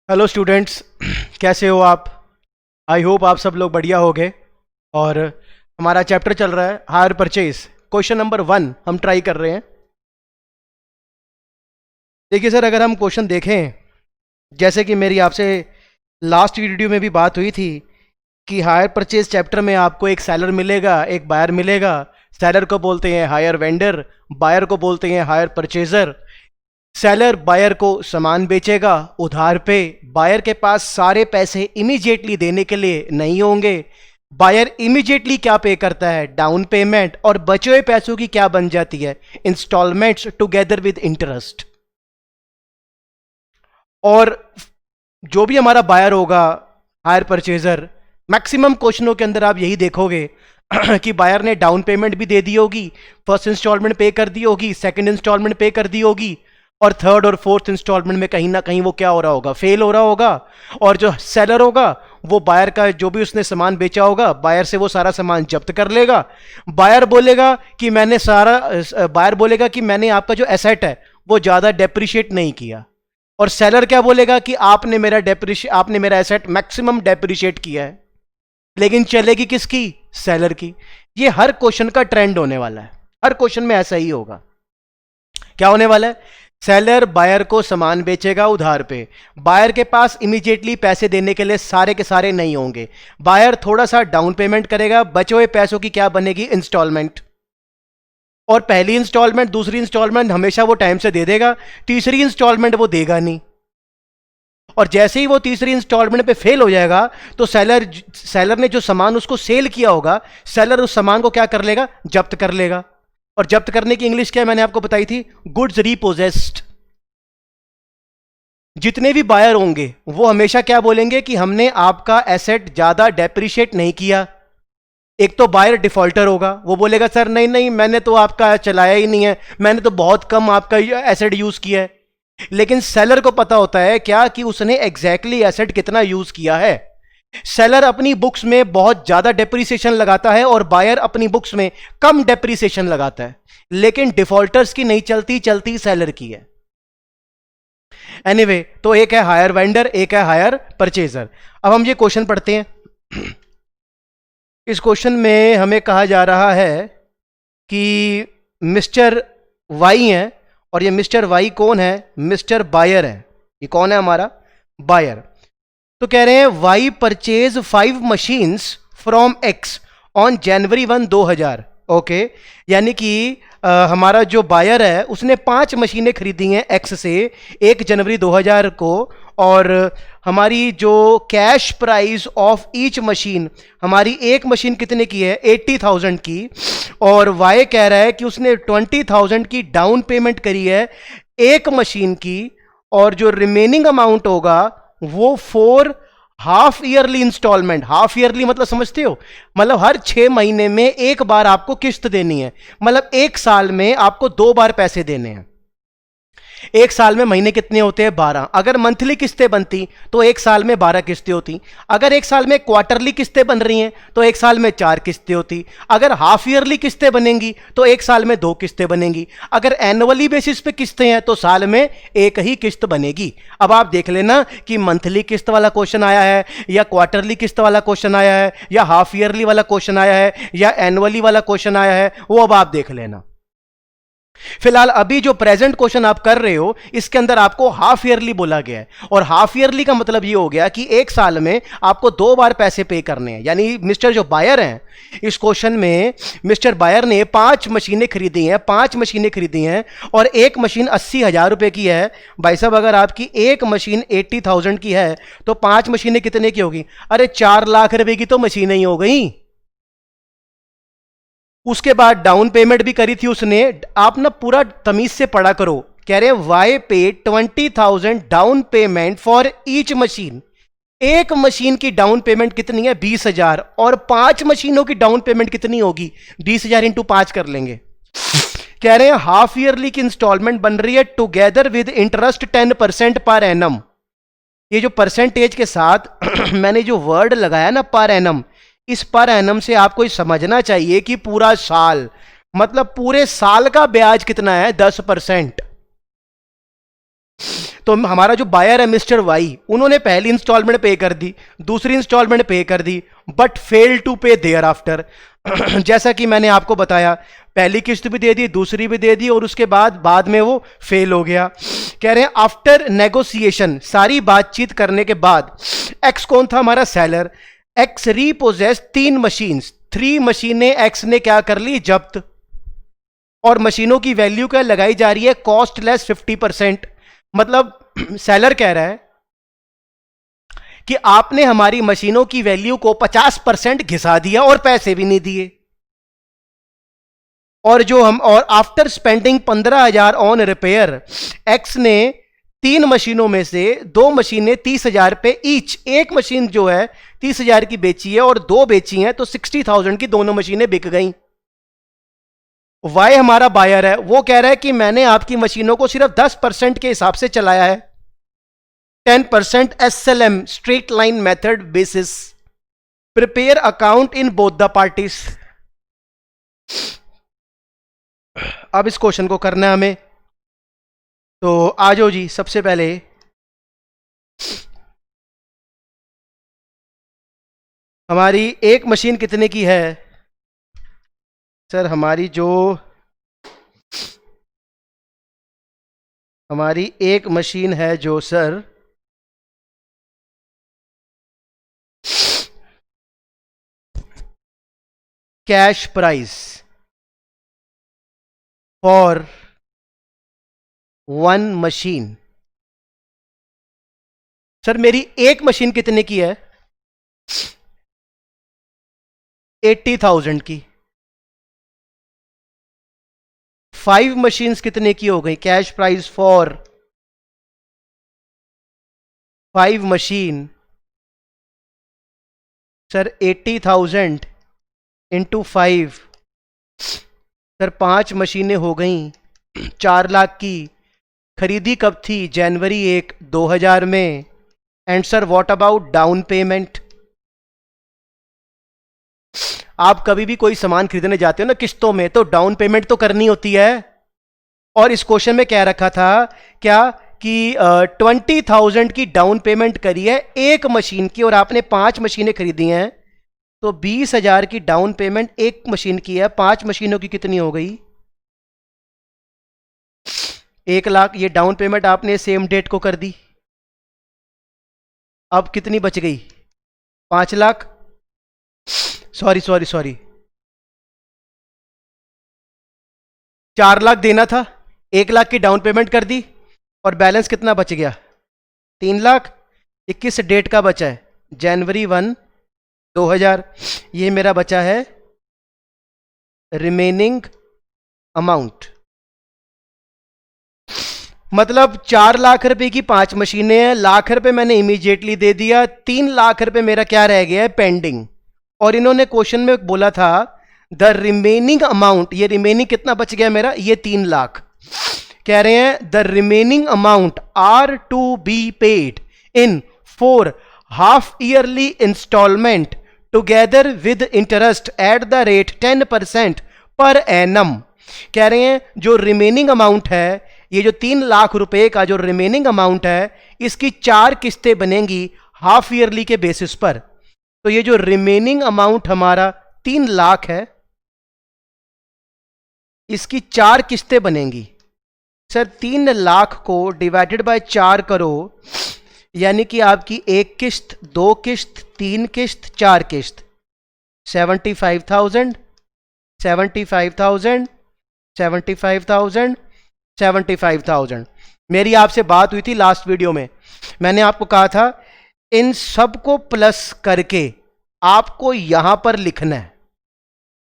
Hello students. कैसे हो आप? आई होप आप सब लोग बढ़िया होगे। और हमारा चैप्टर चल रहा है हायर परचेज। क्वेश्चन नंबर 1 हम ट्राई कर रहे हैं। देखिए सर, अगर हम क्वेश्चन देखें, जैसे कि मेरी आपसे लास्ट वीडियो में भी बात हुई थी कि हायर परचेज चैप्टर में आपको एक सेलर मिलेगा, एक बायर मिलेगा। सेलर को बोलते हैं हायर वेंडर, बायर को बोलते हैं हायर परचेजर। सेलर बायर को सामान बेचेगा उधार पे। बायर के पास सारे पैसे इमीडिएटली देने के लिए नहीं होंगे। बायर इमीडिएटली क्या पे करता है? Down payment. और बचे हुए पैसों की क्या बन जाती है? Installments together with interest. और जो भी हमारा बायर होगा, हायर परचेजर, मैक्सिमम क्वेश्चनों के अंदर आप यही देखोगे कि बायर ने डाउन पेमेंट भी दे दी होगी, फर्स्ट इंस्टॉलमेंट पे कर दी होगी, सेकंड इंस्टॉलमेंट पे कर दी होगी, और थर्ड और फोर्थ इंस्टॉलमेंट में कहीं ना कहीं वो क्या हो रहा होगा? फेल हो रहा होगा। और जो सेलर होगा वो बायर का जो भी उसने सामान बेचा होगा, बायर से वो सारा सामान जब्त कर लेगा। बायर बोलेगा कि मैंने आपका जो एसेट है वो ज्यादा डेप्रिशिएट नहीं किया। और सेलर क्या बोलेगा कि आपने मेरा एसेट मैक्सिमम डेप्रिशिएट किया है। लेकिन चलेगी किसकी? सेलर की। ये हर क्वेश्चन का ट्रेंड होने वाला है, हर क्वेश्चन में ऐसा ही होगा। क्या होने वाला है? सेलर बायर को सामान बेचेगा उधार पे। बायर के पास इमीडिएटली पैसे देने के लिए सारे के सारे नहीं होंगे। बायर थोड़ा सा डाउन पेमेंट करेगा, बचे हुए पैसों की क्या बनेगी? इंस्टॉलमेंट। और पहली इंस्टॉलमेंट दूसरी इंस्टॉलमेंट हमेशा वो टाइम से दे देगा, तीसरी इंस्टॉलमेंट वो देगा नहीं। और जैसे ही वो तीसरी इंस्टॉलमेंट पे फेल हो जाएगा तो सेलर ने जो सामान उसको सेल किया होगा, सेलर उस सामान को क्या कर लेगा? जब्त कर लेगा। और जब्त करने की इंग्लिश क्या है? मैंने आपको बताई थी, गुड्स रीपोजेस्ड। जितने भी बायर होंगे वो हमेशा क्या बोलेंगे कि हमने आपका एसेट ज्यादा डेप्रिशिएट नहीं किया। एक तो बायर डिफॉल्टर होगा, वो बोलेगा सर नहीं नहीं, मैंने तो आपका चलाया ही नहीं है, मैंने तो बहुत कम आपका एसेट यूज किया है। लेकिन सेलर को पता होता है क्या कि उसने एग्जैक्टली एसेट कितना यूज किया है। सेलर अपनी बुक्स में बहुत ज्यादा डेप्रिसिएशन लगाता है और बायर अपनी बुक्स में कम डेप्रिसिएशन लगाता है। लेकिन डिफॉल्टर्स की नहीं चलती, चलती सेलर की है। एनीवे, तो एक है हायर वेंडर, एक है हायर परचेजर। अब हम ये क्वेश्चन पढ़ते हैं। इस क्वेश्चन में हमें कहा जा रहा है कि मिस्टर वाई है, और ये मिस्टर वाई कौन है? मिस्टर बायर है। ये कौन है? हमारा बायर। तो कह रहे हैं Y purchase 5 machines from X on January 1, 2000। Okay, यानी कि हमारा जो बायर है उसने 5 मशीनें खरीदी हैं एक्स से 1 जनवरी 2000 को। और हमारी जो cash price of each machine, हमारी एक मशीन कितने की है? 80,000 की। और वाई कह रहा है कि उसने 20,000 की डाउन पेमेंट करी है एक मशीन की, और जो रिमेनिंग अमाउंट होगा वो 4 half yearly installment. Half yearly मतलब समझते हो? मतलब हर 6 महीने में एक बार आपको किस्त देनी है। मतलब एक साल में आपको 2 बार पैसे देने हैं। एक साल में महीने कितने होते हैं? 12। अगर मंथली किस्तें बनती तो एक साल में 12 किस्तें होती। अगर एक साल में क्वार्टरली किस्तें बन रही हैं तो एक साल में 4 किस्तें होती। अगर हाफ ईयरली किस्तें बनेंगी तो एक साल में 2 किस्तें बनेंगी। अगर एनुअली बेसिस पे किस्तें हैं तो साल में एक ही किस्त बनेगी। अब आप देख लेना कि मंथली किस्त वाला क्वेश्चन आया है, या क्वार्टरली किस्त वाला क्वेश्चन आया है, या हाफ ईयरली वाला क्वेश्चन आया है, या एनुअली वाला क्वेश्चन आया है, वो अब आप देख लेना। फिलहाल अभी जो प्रेजेंट क्वेश्चन आप कर रहे हो इसके अंदर आपको हाफ ईयरली बोला गया है। और हाफ ईयरली का मतलब ये हो गया कि एक साल में आपको 2 बार पैसे पे करने हैं। यानी मिस्टर जो बायर हैं, इस क्वेश्चन में मिस्टर बायर ने 5 मशीनें खरीदी हैं, 5 मशीनें खरीदी हैं, और एक मशीन 80,000 रुपए की है। भाई साहब, अगर आपकी एक मशीन 80,000 की है तो 5 मशीनें कितने की होगी? अरे 4 लाख रुपए की तो मशीनें ही हो गई। उसके बाद डाउन पेमेंट भी करी थी उसने। आप ना पूरा तमीज से पढ़ा करो। कह रहे हैं वाई पे 20,000 down payment for each machine. एक मशीन की डाउन पेमेंट कितनी है? 20,000। और 5 मशीनों की डाउन पेमेंट कितनी होगी? 20,000 इंटू 5 कर लेंगे। कह रहे हैं हाफ ईयरली की इंस्टॉलमेंट बन रही है together with interest 10% per annum. ये जो परसेंटेज के साथ मैंने जो वर्ड लगाया ना, पर एनम, इस पर एनम से आपको समझना चाहिए कि पूरा साल, मतलब पूरे साल का ब्याज कितना है? 10%। तो हमारा जो बायर है मिस्टर वाई, उन्होंने पहली इंस्टॉलमेंट पे कर दी, दूसरी इंस्टॉलमेंट पे कर दी, बट फेल टू पे देयर आफ्टर। जैसा कि मैंने आपको बताया, पहली किस्त भी दे दी, दूसरी भी दे दी, और उसके बाद में वो फेल हो गया। कह रहे हैं आफ्टर नेगोशिएशन, सारी बातचीत करने के बाद, एक्स कौन था हमारा सेलर, एक्स रीपोजेस 3 मशीन्स, 3 मशीनें एक्स ने क्या कर ली, जब्त, और मशीनों की वैल्यू क्या लगाई जा रही है, कॉस्ट लेस 50%। मतलब सेलर कह रहा है कि आपने हमारी मशीनों की वैल्यू को 50% घिसा दिया और पैसे भी नहीं दिए, और after spending 15,000 on repair, x ने 3 मशीनों में से 2 मशीनें 30,000 पे ईच, एक मशीन जो है 30,000 की बेची है और 2 बेची हैं, तो 60,000 की दोनों मशीनें बिक गई। वाई हमारा बायर है, वो कह रहा है कि मैंने आपकी मशीनों को सिर्फ 10% के हिसाब से चलाया है, 10% SLM straight line method basis, prepare account in both the parties. अब इस क्वेश्चन को करना है हमें, तो आ जाओ जी। सबसे पहले हमारी एक मशीन कितने की है सर, हमारी एक मशीन है जो sir cash price for 1 machine, sir मेरी एक मशीन कितने की है, 80,000 की। 5 मशीन्स कितने की हो गई, cash price for 5 machine, sir 80,000 into 5, sir 5 मशीनें हो गई 4 लाख की। खरीदी कब थी, जनवरी 1, 2000 में। And sir what about down payment, आप कभी भी कोई सामान खरीदने जाते हो ना किस्तों में, तो डाउन पेमेंट तो करनी होती है। और इस क्वेश्चन में कह रखा था क्या कि 20,000 की डाउन पेमेंट करी है एक मशीन की, और आपने 5 मशीनें खरीदी हैं, तो 20,000 की डाउन पेमेंट एक मशीन की है, 5 मशीनों की कितनी हो गई, 1 लाख। ये डाउन पेमेंट आपने सेम डेट को कर दी, अब कितनी बच गई, 5 लाख, सॉरी 4 लाख देना था, 1 लाख की डाउन पेमेंट कर दी, और बैलेंस कितना बच गया, 3 लाख। 21 डेट का बचा है, जनवरी 1, 2000। ये मेरा बचा है रिमेनिंग अमाउंट। मतलब 4 लाख रुपए की 5 मशीनें हैं, लाख रुपए मैंने इमीडिएटली दे दिया, 3 लाख रुपए मेरा क्या रह गया है, पेंडिंग। और इन्होंने क्वेश्चन में बोला था द रिमेनिंग अमाउंट, ये रिमेनिंग कितना बच गया मेरा, ये 3 लाख। कह रहे हैं the remaining amount are to be paid in 4 half yearly installment together with interest at the rate 10% per annum. कह रहे हैं जो रिमेनिंग अमाउंट है, ये जो 3 लाख रुपए का जो रिमेनिंग अमाउंट है, इसकी 4 किस्तें बनेंगी हाफ ईयरली के बेसिस पर। तो ये जो रिमेनिंग अमाउंट हमारा 3 लाख है, इसकी 4 किस्तें बनेंगी। सर 3 लाख को डिवाइडेड बाय 4 करो, यानी कि आपकी 1 किस्त, 2 किस्त, 3 किस्त, 4 किस्त, 75,000, 75,000, 75,000, 75,000। मेरी आपसे बात हुई थी लास्ट वीडियो में, मैंने आपको कहा था इन सब को प्लस करके आपको यहां पर लिखना है,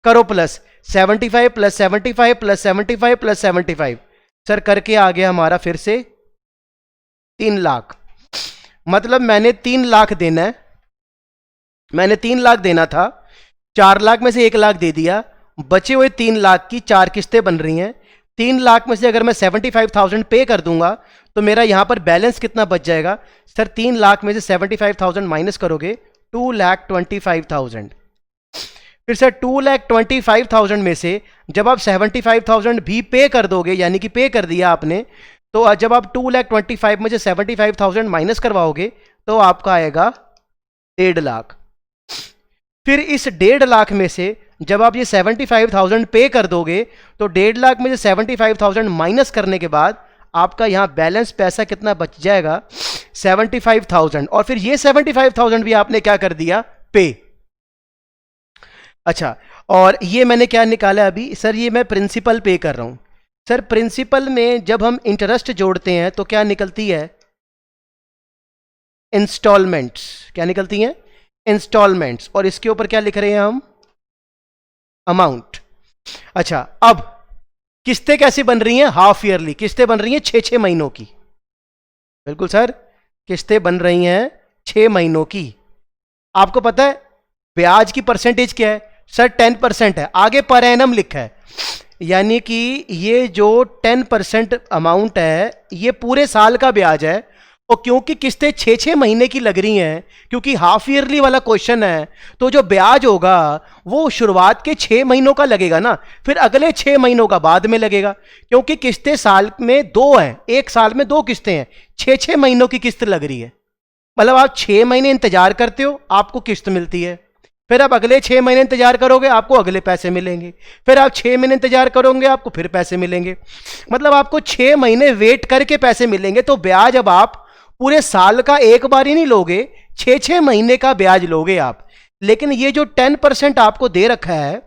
करो plus 75 plus 75 plus 75 plus 75। Sir करके आ गया हमारा फिर से 3 लाख। मतलब मैंने 3 लाख देना है, मैंने 3 लाख देना था, 4 लाख में से 1 लाख दे दिया, बचे हुए 3 लाख की 4 किस्तें बन रही हैं। 3 लाख में से अगर मैं 75,000 पे कर दूंगा तो मेरा यहां पर बैलेंस कितना बच जाएगा, सर 3 लाख में से 75,000 माइनस करोगे 2,25,000। फिर सर 2,25,000 में से जब आप 75,000 भी पे कर दोगे, यानी कि पे कर दिया आपने, तो जब आप 2,25,000 में से 75,000 माइनस करवाओगे तो आपका आएगा 1.5 लाख। फिर इस 1.5 लाख में से जब आप ये 75,000 पे कर दोगे तो 1.5 लाख में से 75,000 माइनस करने के बाद आपका यहां बैलेंस पैसा कितना बच जाएगा, 75,000। और फिर ये 75,000 भी आपने क्या कर दिया, पे। अच्छा, और ये मैंने क्या निकाला अभी, सर ये मैं प्रिंसिपल पे कर रहा हूं। सर प्रिंसिपल में जब हम इंटरेस्ट जोड़ते हैं तो क्या निकलती है, इंस्टॉलमेंट्स। क्या निकलती हैं, इंस्टॉलमेंट्स। और इसके ऊपर क्या लिख रहे हैं हम, अमाउंट। अच्छा, अब किस्तें कैसी बन रही हैं, हाफ ईयरली किस्तें बन रही हैं 6-6 महीनों की। बिल्कुल सर, किस्तें बन रही हैं 6 महीनों की। आपको पता है ब्याज की परसेंटेज क्या है, सर 10% है, आगे पर एनम लिखा है, यानी कि ये जो 10% अमाउंट है ये पूरे साल का ब्याज है। और क्योंकि किस्तें 6-6 महीने की लग रही हैं, क्योंकि हाफ ईयरली वाला क्वेश्चन है, तो जो ब्याज होगा वो शुरुआत के 6 महीनों का लगेगा ना, फिर अगले 6 महीनों का बाद में लगेगा। क्योंकि किस्तें साल में 2 हैं, एक साल में 2 किस्तें हैं, 6-6 महीनों की किस्त लग रही है। मतलब आप 6 महीने इंतजार करते हो, आपको किस्त मिलती है, फिर आप अगले 6 महीने इंतजार करोगे, आपको अगले पैसे मिलेंगे, फिर आप 6 महीने इंतजार करोगे, आपको फिर पैसे मिलेंगे। मतलब आपको 6 महीने वेट करके पैसे मिलेंगे। तो ब्याज अब आप पूरे साल का एक बार ही नहीं लोगे, 6-6 महीने का ब्याज लोगे आप। लेकिन ये जो 10% आपको दे रखा है,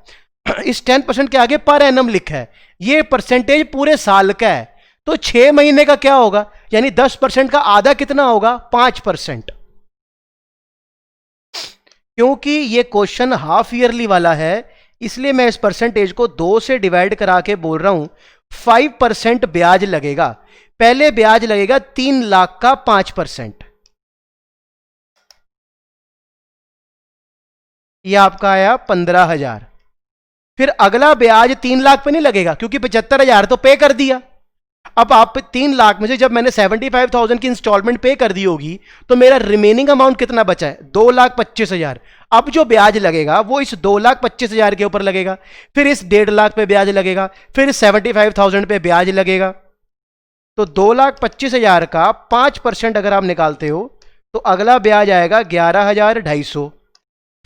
इस 10% के आगे पर एनम लिखा है, ये परसेंटेज पूरे साल का है। तो 6 महीने का क्या होगा, यानी 10% का आधा कितना होगा, 5%। क्योंकि ये क्वेश्चन हाफ ईयरली वाला है, इसलिए मैं इस परसेंटेज को 2 से डिवाइड करा के बोल रहा हूं 5% ब्याज लगेगा। पहले ब्याज लगेगा 3 लाख का 5%, यह आपका आया 15,000। फिर अगला ब्याज 3 लाख पे नहीं लगेगा, क्योंकि 75,000 तो पे कर दिया। अब आप 3 लाख में से जब मैंने 75,000 की इंस्टॉलमेंट पे कर दी होगी तो मेरा रिमेनिंग अमाउंट कितना बचा है, 2,25,000। अब जो ब्याज लगेगा वो इस 2,25,000 के ऊपर लगेगा, फिर इस 1.5 लाख पे ब्याज लगेगा, फिर 75,000 पे ब्याज लगेगा। तो 2,25,000 का 5% अगर आप निकालते हो तो अगला ब्याज आएगा 11,250।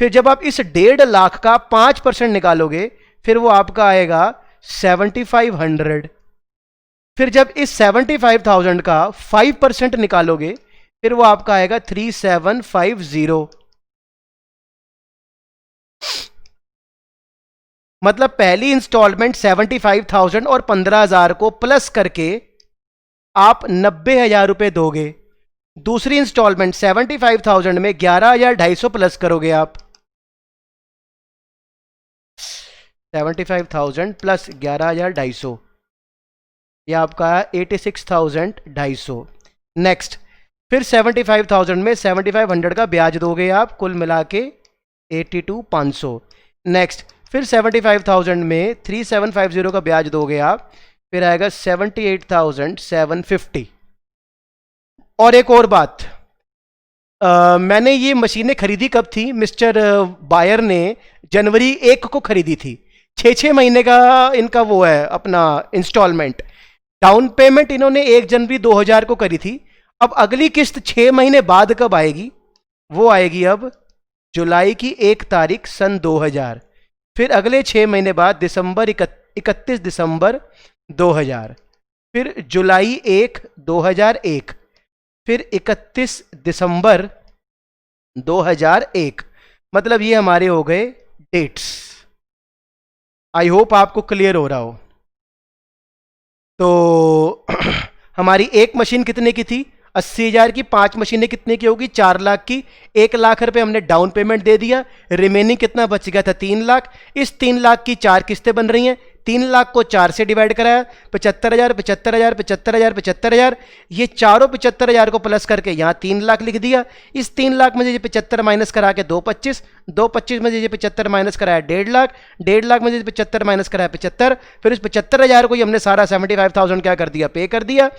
फिर जब आप इस 1.5 लाख का 5% निकालोगे फिर वो आपका आएगा 7,500। फिर जब इस 75,000 का 5% निकालोगे फिर वो आपका आएगा 3,750। मतलब पहली इंस्टॉलमेंट 75,000 और 15,000 को प्लस करके आप 90,000 रुपए दोगे। दूसरी इंस्टॉलमेंट 75,000 में 11,250 प्लस करोगे आप, 75,000 प्लस 11,250, ये आपका 86,250। नेक्स्ट, फिर 75,000 में 7,500 का ब्याज दोगे आप, कुल मिला के 82,500। नेक्स्ट, फिर 75,000 में 3,750 का ब्याज दोगे आप, फिर आएगा 78,750। और एक और बात, मैंने ये मशीनें खरीदी कब थी, मिस्टर बायर ने जनवरी 1 को खरीदी थी। 6-6 महीने का इनका वो है अपना इंस्टॉलमेंट। डाउन पेमेंट इन्होंने 1 जनवरी 2000 को करी थी। अब अगली किस्त 6 महीने बाद कब आएगी, वो आएगी अब जुलाई की 1 तारीख सन 2000। फिर अगले 6 महीने बाद दिसंबर 31 दिसंबर 2000, फिर जुलाई 1 2001, फिर 31 दिसंबर 2001। मतलब ये हमारे हो गए डेट्स। आई होप आपको क्लियर हो रहा हो। तो हमारी एक मशीन कितने की थी, 80,000 की। 5 मशीनें कितने की होगी, 4 लाख की। 1 लाख रुपए हमने डाउन पेमेंट दे दिया, रिमेनिंग कितना बच गया था, 3 लाख। इस 3 लाख की 4 किस्तें बन रही हैं, 3 लाख को 4 से डिवाइड कराया, 75,000 75,000 75,000 75,000, ये चारों 75,000 को प्लस करके यहाँ 3 लाख लिख दिया। इस 3 लाख में से 75 माइनस करा के 225, 225 में से 75 माइनस कराया 1.5 लाख, 1.5 लाख में से 75 माइनस कराया 75। फिर इस 75,000 को ही हमने सारा 75,000 क्या कर दिया, पे कर दिया।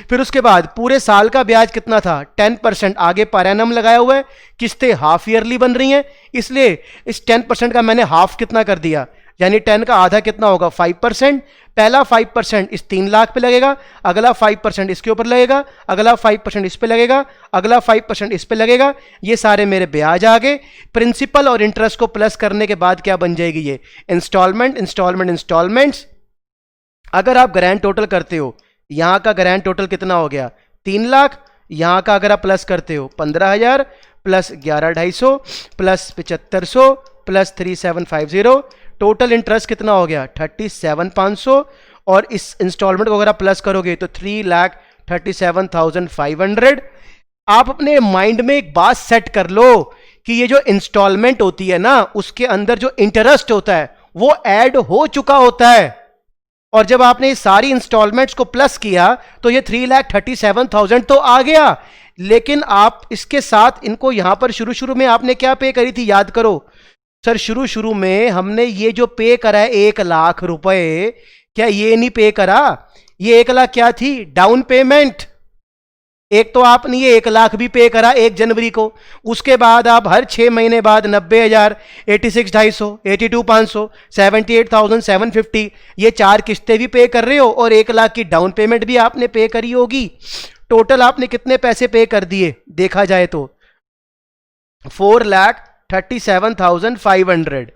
फिर उसके बाद पूरे साल का ब्याज कितना था, 10%। आगे पर एनम लगाया हुआ है, किस्तें हाफ ईयरली बन रही हैं, इसलिए इस 10% का मैंने हाफ कितना कर दिया, यानी 10 का आधा कितना होगा, 5%। पहला 5% इस 3 लाख पे लगेगा, अगला 5% इसके ऊपर लगेगा, अगला 5% इस पे लगेगा, अगला 5% इस पे लगेगा। ये सारे मेरे ब्याज आ गए। प्रिंसिपल और इंटरेस्ट को प्लस करने के बाद क्या बन जाएगी ये? Installment, installment, installments. अगर आप ग्रैंड टोटल करते हो, यहां का ग्रैंड टोटल कितना हो गया? 3 लाख। यहां का अगर आप प्लस करते हो 15,000 plus 11,250 plus 7,500 plus 3,750, total interest कितना हो गया? 37,500। और इस इंस्टॉलमेंट को अगर आप प्लस करोगे तो 3,37,500। आप अपने माइंड में एक बात सेट कर लो कि ये जो इंस्टॉलमेंट होती है ना, उसके अंदर जो इंटरेस्ट होता है वो ऐड हो चुका होता है। और जब आपने सारी इंस्टॉलमेंट्स को प्लस किया तो ये 3,37,000 तो आ गया। लेकिन आप इसके साथ इनको यहां पर शुरू शुरू में आपने क्या पे करी थी, याद करो सर। शुरू शुरू में हमने ये जो पे करा है 1 लाख रुपए, क्या ये नहीं पे करा? ये 1 लाख क्या थी? Down payment. एक तो आपने ये 1 लाख भी पे करा 1 जनवरी को, उसके बाद आप हर 6 महीने बाद 90,000, 86,250, 82,500, 78,750 ये 4 किस्तें भी पे कर रहे हो और 1 लाख की डाउन पेमेंट भी आपने पे करी होगी। टोटल आपने कितने पैसे पे कर दिए देखा जाए तो? 4,37,500।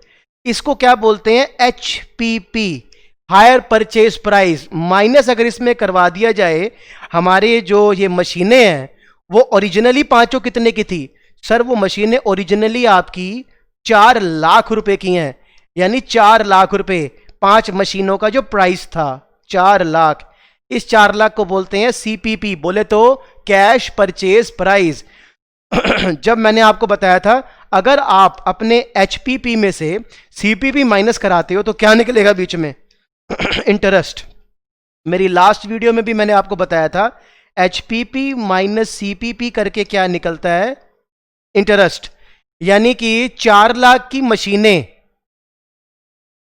इसको क्या बोलते हैं? HPP, hire purchase price. Minus अगर इसमें करवा दिया जाए, हमारे जो ये मशीनें हैं वो ओरिजिनली पांचों कितने की थी? सर वो मशीनें ओरिजिनली आपकी 4 लाख रुपए की हैं। यानी 4 लाख रुपए 5 मशीनों का जो प्राइस था 4 लाख। इस 4 लाख को बोलते हैं CPP, बोले तो कैश परचेज प्राइस। जब मैंने आपको बताया था अगर आप अपने HPP में से CPP माइनस कराते हो तो क्या निकलेगा बीच में? इंटरेस्ट। मेरी लास्ट वीडियो में भी मैंने आपको बताया था HPP माइनस CPP करके क्या निकलता है? इंटरेस्ट। यानी कि 4 लाख की मशीनें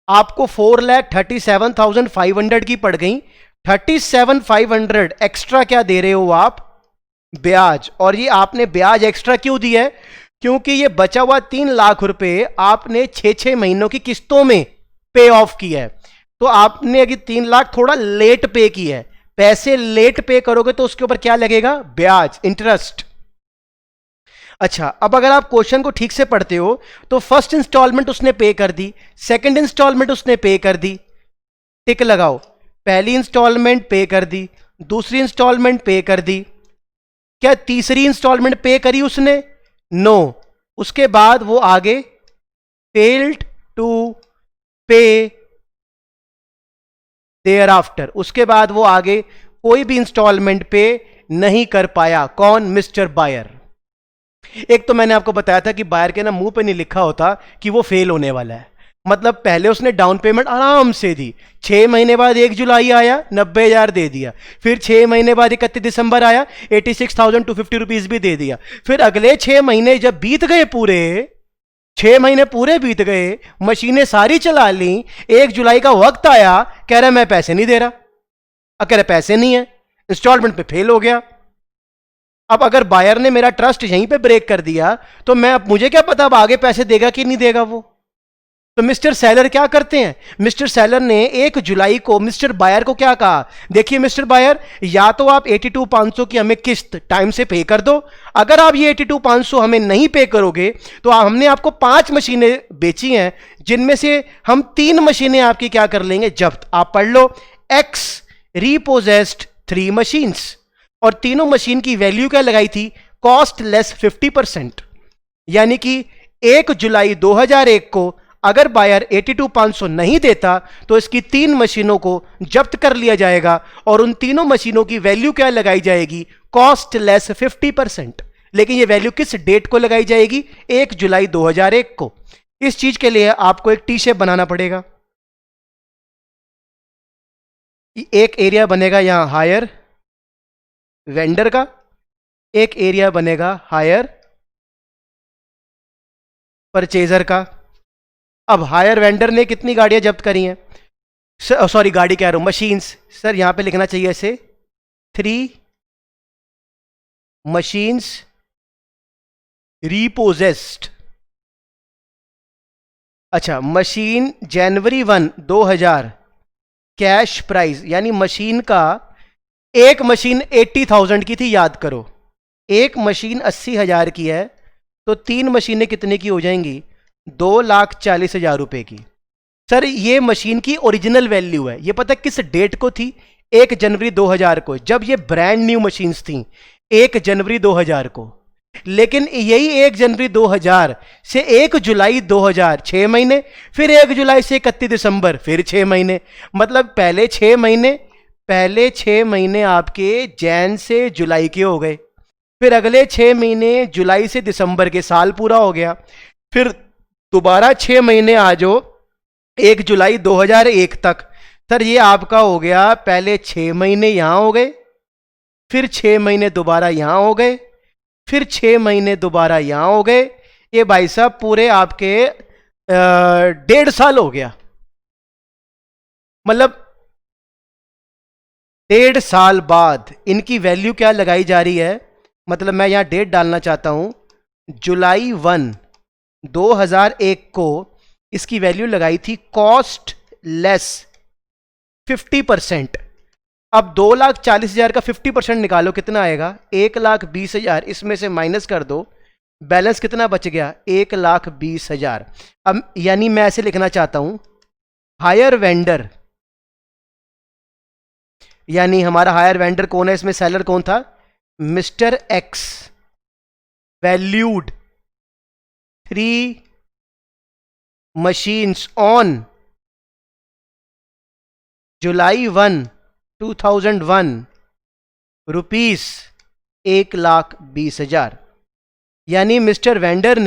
आपको 4,37,500 की पड़ गई। 37,500 एक्स्ट्रा क्या दे रहे हो आप? ब्याज। और ये आपने ब्याज एक्स्ट्रा क्यों दिया है? क्योंकि ये बचा हुआ 3 लाख रुपए आपने 6 महीनों की किस्तों में पे ऑफ किया है। तो आपने अगर 3 लाख थोड़ा लेट पे किया है, पैसे लेट पे करोगे तो उसके ऊपर क्या लगेगा? ब्याज, इंटरेस्ट। अच्छा, अब अगर आप क्वेश्चन को ठीक से पढ़ते हो तो फर्स्ट इंस्टॉलमेंट उसने पे कर दी, सेकंड इंस्टॉलमेंट उसने पे कर दी, टिक लगाओ। पहली इंस्टॉलमेंट पे कर दी, दूसरी इंस्टॉलमेंट पे कर दी, क्या तीसरी इंस्टॉलमेंट पे करी उसने? नो। उसके बाद वो आगे फेल्ड टू पे देयर आफ्टर, उसके बाद वो आगे कोई भी इंस्टॉलमेंट पे नहीं कर पाया। कौन? Mister buyer. एक तो मैंने आपको बताया था कि बायर के ना मुंह पे नहीं लिखा होता कि वो फेल होने वाला है। मतलब पहले उसने डाउन पेमेंट आराम से दी, 6 महीने बाद 1 जुलाई आया 90,000 दे दिया, फिर 6 महीने बाद 31 दिसंबर आया 86,250 रुपीज भी दे दिया। फिर अगले 6 महीने जब बीत गए, पूरे 6 महीने पूरे बीत गए, मशीनें सारी चला ली, 1 जुलाई का वक्त आया, कह रहा मैं पैसे नहीं दे रहा। कह रहा पैसे नहीं है, इंस्टॉलमेंट पे फेल हो गया। अब अगर बायर ने मेरा ट्रस्ट यहीं पे ब्रेक कर दिया तो मैं, अब मुझे क्या पता अब आगे पैसे देगा कि नहीं देगा वो। तो मिस्टर सेलर क्या करते हैं? मिस्टर सेलर ने 1 जुलाई को मिस्टर बायर को क्या कहा? देखिए मिस्टर बायर, या तो आप 82,500 की हमें किस्त टाइम से पे कर दो। अगर आप ये 82,500 हमें नहीं पे करोगे तो हमने आपको 5 मशीनें बेची हैं, जिनमें से हम 3 मशीनें आपकी क्या कर लेंगे? जब्त। आप पढ़ लो, एक्स रीपोजेस्ड 3 मशीन्स, और तीनों मशीन की वैल्यू क्या लगाई थी? Cost less 50%। यानी कि 1 जुलाई 2001 को अगर बायर 82,500 नहीं देता तो इसकी 3 मशीनों को जब्त कर लिया जाएगा और उन तीनों मशीनों की वैल्यू क्या लगाई जाएगी? Cost less 50%। लेकिन यह वैल्यू किस डेट को लगाई जाएगी? 1 जुलाई 2001 को। इस चीज के लिए आपको एक टी शेप बनाना पड़ेगा। एक एरिया बनेगा यहां हायर वेंडर का, एक एरिया बनेगा हायर परचेजर का। अब हायर वेंडर ने कितनी गाड़ियां जब्त करी हैं? सॉरी, गाड़ी कह रहा हूं, मशीन्स। सर यहां पे लिखना चाहिए ऐसे 3 मशीन्स रीपोजेस्ड। अच्छा, मशीन जनवरी 1, 2000 कैश प्राइस, यानी मशीन का, एक मशीन 80,000 की थी, याद करो, एक मशीन 80,000 की है, तो 3 मशीनें कितने की हो जाएंगी? 2,40,000 रुपए की। सर ये मशीन की ओरिजिनल वैल्यू है, ये पता किस डेट को थी? 1 जनवरी 2000 को, जब ये ब्रांड न्यू मशीन्स थी, 1 जनवरी 2000 को। लेकिन यही 1 जनवरी 2000 से 1 जुलाई 2000 6 महीने, फिर 1 जुलाई से 31 दिसंबर फिर 6 महीने, मतलब पहले 6 महीने आपके जैन से जुलाई के हो गए, फिर अगले 6 महीने जुलाई से दिसंबर के, साल पूरा हो गया, फिर दोबारा 6 महीने आ जाओ 1 जुलाई 2001 तक। सर ये आपका हो गया, पहले 6 महीने यहां हो गए, फिर 6 महीने दोबारा यहां हो गए, फिर 6 महीने दोबारा यहां हो गए, ये भाई साहब पूरे आपके 1.5 साल हो गया। मतलब 1.5 साल बाद इनकी वैल्यू क्या लगाई जा रही है? मतलब मैं यहां डेट डालना चाहता हूं, जुलाई 1 2001 को इसकी वैल्यू लगाई थी कॉस्ट लेस 50%। अब 2,40,000 का 50% निकालो, कितना आएगा? 1,20,000, इसमें से माइनस कर दो, बैलेंस कितना बच गया? 1,20,000। अब यानी मैं ऐसे लिखना चाहता हूं, हायर वेंडर, यानी हमारा हायर वेंडर कौन है इसमें? सेलर कौन था? Mister x, valued 3 machines on July 1 2001 rupees 1,20,000। यानी मिस्टर वेंडर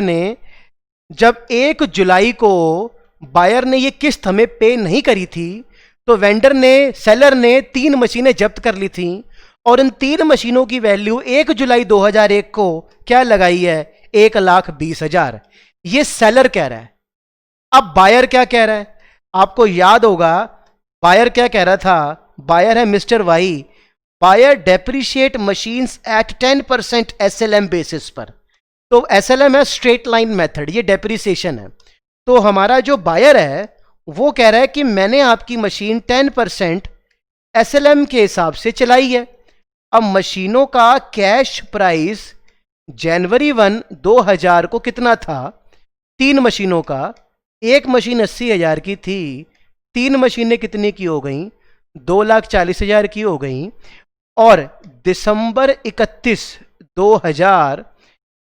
ने जब 1 जुलाई को बायर ने ये किस्त हमें पे नहीं करी थी, तो सेलर ने 3 मशीनें जब्त कर ली थी, और इन 3 मशीनों की वैल्यू 1 जुलाई 2001 को क्या लगाई है? 1,20,000। ये सेलर कह रहा है। अब बायर क्या कह रहा है? आपको याद होगा बायर क्या कह रहा था? बायर है mister Y. Buyer depreciate machines at 10% SLM basis पर। तो एसएलएम है स्ट्रेट लाइन मेथड, ये डेप्रिसिएशन है। तो हमारा जो बायर है वो कह रहा है कि मैंने आपकी मशीन 10% एसएलएम के हिसाब से चलाई है। अब मशीनों का कैश प्राइस जनवरी 1 2000 को कितना था? 3 मशीनों का, एक मशीन 80,000 की थी, 3 मशीनें कितने की हो गई? 2,40,000 की हो गई। और दिसंबर 31 2000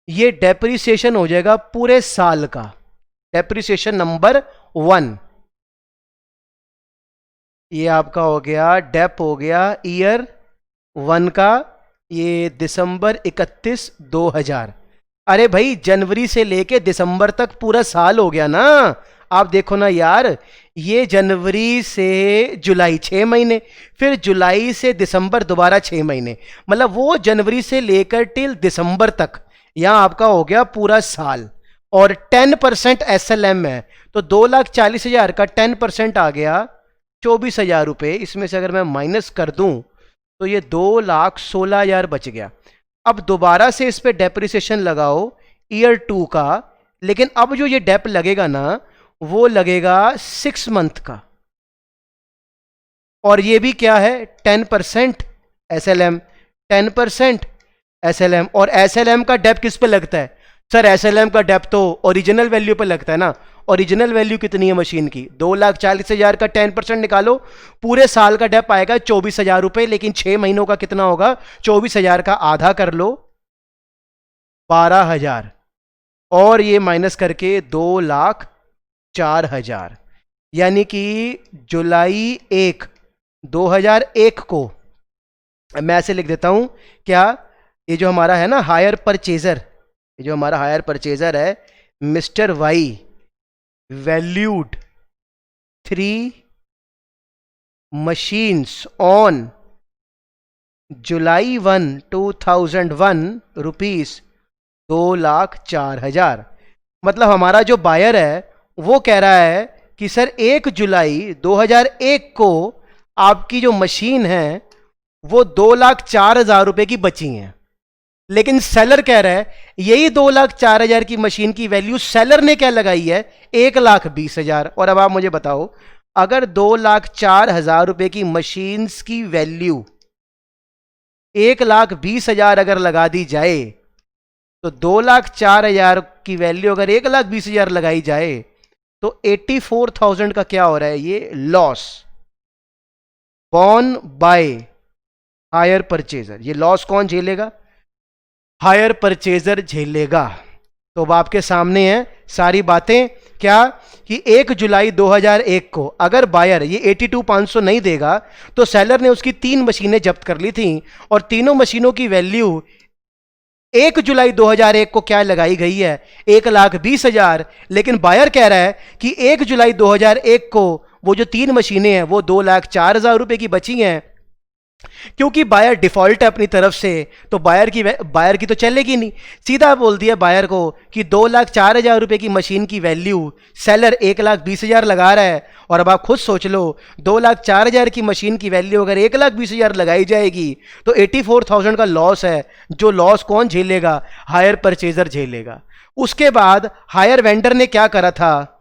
ये डेप्रिसिएशन हो जाएगा पूरे साल का, डेप्रिसिएशन नंबर 1। ये आपका हो गया, डेप हो गया ईयर 1 का, ये दिसंबर 31 2000। अरे भाई जनवरी से लेके दिसंबर तक पूरा साल हो गया ना। आप देखो ना यार, ये जनवरी से जुलाई 6 महीने, फिर जुलाई से दिसंबर दोबारा 6 महीने, मतलब वो जनवरी से लेकर टिल दिसंबर तक, यहां आपका हो गया पूरा साल। और 10% एसएलएम है, तो 2,40,000 का 10% आ गया 24,000 रुपये। इसमें से अगर मैं माइनस कर दूं तो ये 2,16,000 बच गया। अब दोबारा से इस पे डेप्रिसिएशन लगाओ ईयर 2 का, लेकिन अब जो ये डेप लगेगा ना वो लगेगा 6 मंथ का, और ये भी क्या है? 10% एसएलएम, 10% एसएलएम। और एसएलएम का डेप किस पे लगता है? सर एसएलएम का डेप तो ओरिजिनल वैल्यू पे लगता है ना। ओरिजिनल वैल्यू कितनी है मशीन की? 2,40,000 का 10% निकालो, पूरे साल का डेप आएगा 24,000 रुपये, लेकिन 6 महीनों का कितना होगा? 24,000 का आधा कर लो 12,000, और ये माइनस करके 2,04,000। यानी कि जुलाई 1 2001 को मैं ऐसे लिख देता हूं क्या? ये जो हमारा है ना हायर परचेजर, ये जो हमारा हायर परचेजर है mister Y, valued 3 machines on July 1 2001 rupees 2,04,000। मतलब हमारा जो बायर है वो कह रहा है कि सर 1 जुलाई 2001 को आपकी जो मशीन है वो 2,04,000 रुपये की बची हैं। लेकिन सेलर कह रहा है यही 2,04,000 की मशीन की वैल्यू सेलर ने क्या लगाई है, 1,20,000। और अब आप मुझे बताओ, अगर 2,04,000 रुपए की मशीन की वैल्यू 1,20,000 अगर लगा दी जाए, तो 2,04,000 की वैल्यू अगर 1,20,000 लगाई जाए तो 84,000 का क्या हो रहा है, ये loss borne by hire purchaser. ये लॉस कौन झेलेगा, हायर परचेजर झेलेगा। तो अब आपके सामने है सारी बातें, क्या कि 1 जुलाई 2001 को अगर बायर ये 82,500 नहीं देगा तो सेलर ने उसकी 3 मशीनें जब्त कर ली थी और तीनों मशीनों की वैल्यू 1 जुलाई 2001 को क्या लगाई गई है, 1,20,000। लेकिन बायर कह रहा है कि 1 जुलाई 2001 को वो जो 3 मशीनें हैं वो 2,04,000 रुपए की बची हैं। क्योंकि बायर डिफॉल्ट है अपनी तरफ से, तो बायर की तो चलेगी नहीं। सीधा बोल दिया बायर को कि 2,04,000 रुपए की मशीन की वैल्यू सेलर 1,20,000 लगा रहा है। और अब आप खुद सोच लो, 2,04,000 की मशीन की वैल्यू अगर 1,20,000 लगाई जाएगी तो 84,000 का लॉस है। जो लॉस कौन झेलेगा, हायर परचेजर झेलेगा। उसके बाद हायर वेंडर ने क्या करा था,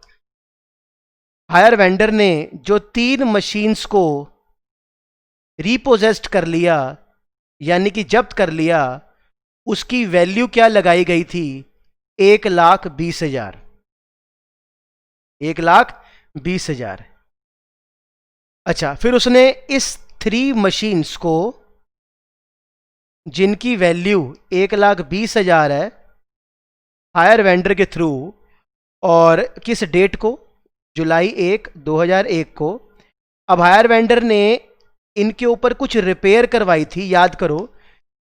हायर वेंडर ने जो 3 मशीन्स को रिपोजेस्ट कर लिया यानी कि जब्त कर लिया, उसकी वैल्यू क्या लगाई गई थी, 1,20,000। 1,20,000। अच्छा, फिर उसने इस 3 मशीन्स को जिनकी वैल्यू 1,20,000 है, हायर वेंडर के थ्रू, और किस डेट को, जुलाई 1, 2001 को। अब हायर वेंडर ने इनके ऊपर कुछ रिपेयर करवाई थी। याद करो,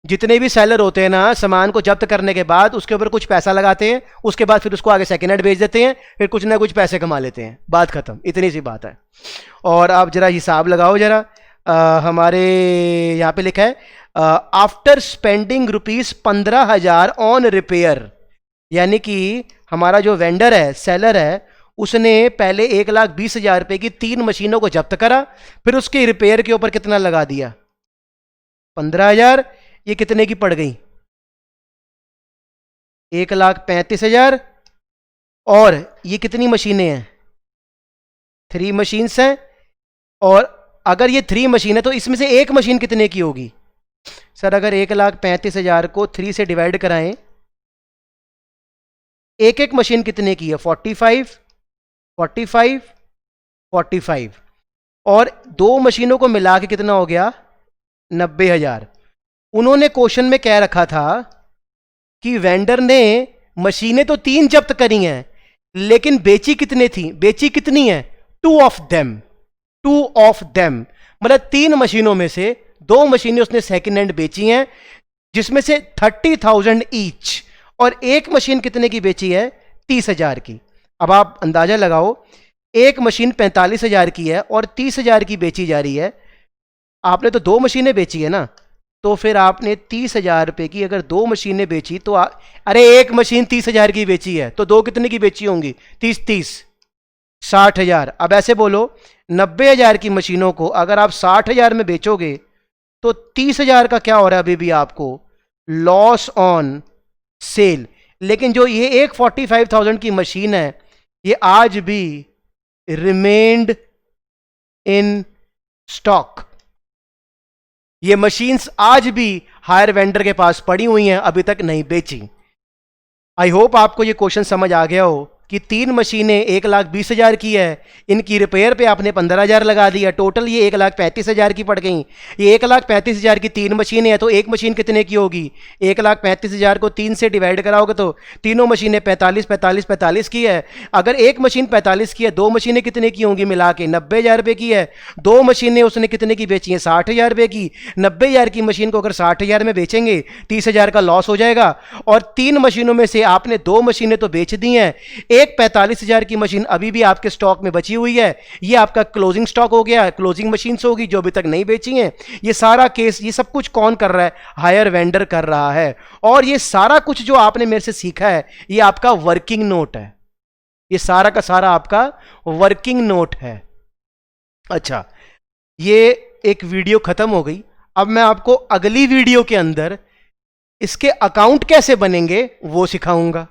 जितने भी सेलर होते हैं ना, सामान को जब्त करने के बाद उसके ऊपर कुछ पैसा लगाते हैं, उसके बाद फिर उसको आगे सेकेंड हैंड बेच देते हैं, फिर कुछ ना कुछ पैसे कमा लेते हैं, बात खत्म। इतनी सी बात है। और आप जरा हिसाब लगाओ जरा, हमारे यहाँ पे लिखा है आफ्टर स्पेंडिंग ₹15,000 ऑन रिपेयर, यानी कि हमारा जो वेंडर है, सेलर है, उसने पहले 1,20,000 रुपए की 3 मशीनों को जब्त करा, फिर उसके रिपेयर के ऊपर कितना लगा दिया, 15,000। ये कितने की पड़ गई, 1,35,000। और ये कितनी मशीनें हैं, 3 मशीन्स हैं। और अगर ये 3 मशीन है तो इसमें से एक मशीन कितने की होगी सर, अगर 1,35,000 को 3 से डिवाइड कराएं, एक एक मशीन कितने की है, 45, 45, 45। और 2 मशीनों को मिला के कितना हो गया, 90,000। उन्होंने क्वेश्चन में कह रखा था कि वेंडर ने मशीनें तो 3 जब्त करी हैं, लेकिन बेची कितने थी, बेची कितनी है, 2 ऑफ देम, 2 ऑफ देम। मतलब 3 मशीनों में से 2 मशीनें उसने सेकेंड हैंड बेची हैं, जिसमें से 30,000 ईच। और एक मशीन कितने की बेची है, 30,000 की। अब आप अंदाजा लगाओ, एक मशीन 45,000 की है और 30,000 की बेची जा रही है। आपने तो 2 मशीनें बेची है ना, तो फिर आपने 30,000 रुपए की अगर 2 मशीनें बेची तो अरे एक मशीन 30,000 की बेची है तो 2 कितने की बेची होंगी, 30, 60,000। अब ऐसे बोलो, 90,000 की मशीनों को अगर आप 60,000 में बेचोगे तो 30,000 का क्या हो रहा है, अभी भी आपको लॉस ऑन सेल। लेकिन जो ये एक 45,000 की मशीन है, ये आज भी रिमेन्ड इन स्टॉक। ये मशीन्स आज भी हायर वेंडर के पास पड़ी हुई हैं, अभी तक नहीं बेची। आई होप आपको ये क्वेश्चन समझ आ गया हो कि 3 मशीनें 1,20,000 की है, इनकी रिपेयर पे आपने 15,000 लगा दिया, टोटल ये 1,35,000 की पड़ गई। ये 1,35,000 की 3 मशीनें हैं, तो एक मशीन कितने की होगी, 1,35,000 को 3 से डिवाइड कराओगे तो तीनों मशीनें 45, 45, 45 की है। अगर एक मशीन 45 की है, 2 मशीनें कितने की होंगी मिला के, 90,000 रुपये की है। 2 मशीनें उसने कितने की बेची हैं, 60,000 रुपये की। 90,000 की मशीन को अगर 60,000 में बेचेंगे, 30,000 का लॉस हो जाएगा। और 3 मशीनों में से आपने 2 मशीनें तो बेच दी हैं, एक 45,000 की मशीन अभी भी आपके स्टॉक में बची हुई है। ये आपका क्लोजिंग स्टॉक हो गया, क्लोजिंग मशीन्स होगी जो अभी तक नहीं बेची हैं। ये सारा केस, ये सब कुछ कौन कर रहा है, हायर वेंडर कर रहा है। और ये सारा कुछ जो आपने मेरे से सीखा है, ये आपका वर्किंग नोट है। ये सारा का सारा आपका वर्किंग नोट है। अच्छा, ये एक वीडियो खत्म हो गई। अब मैं आपको अगली वीडियो के अंदर इसके अकाउंट कैसे बनेंगे वो सिखाऊंगा।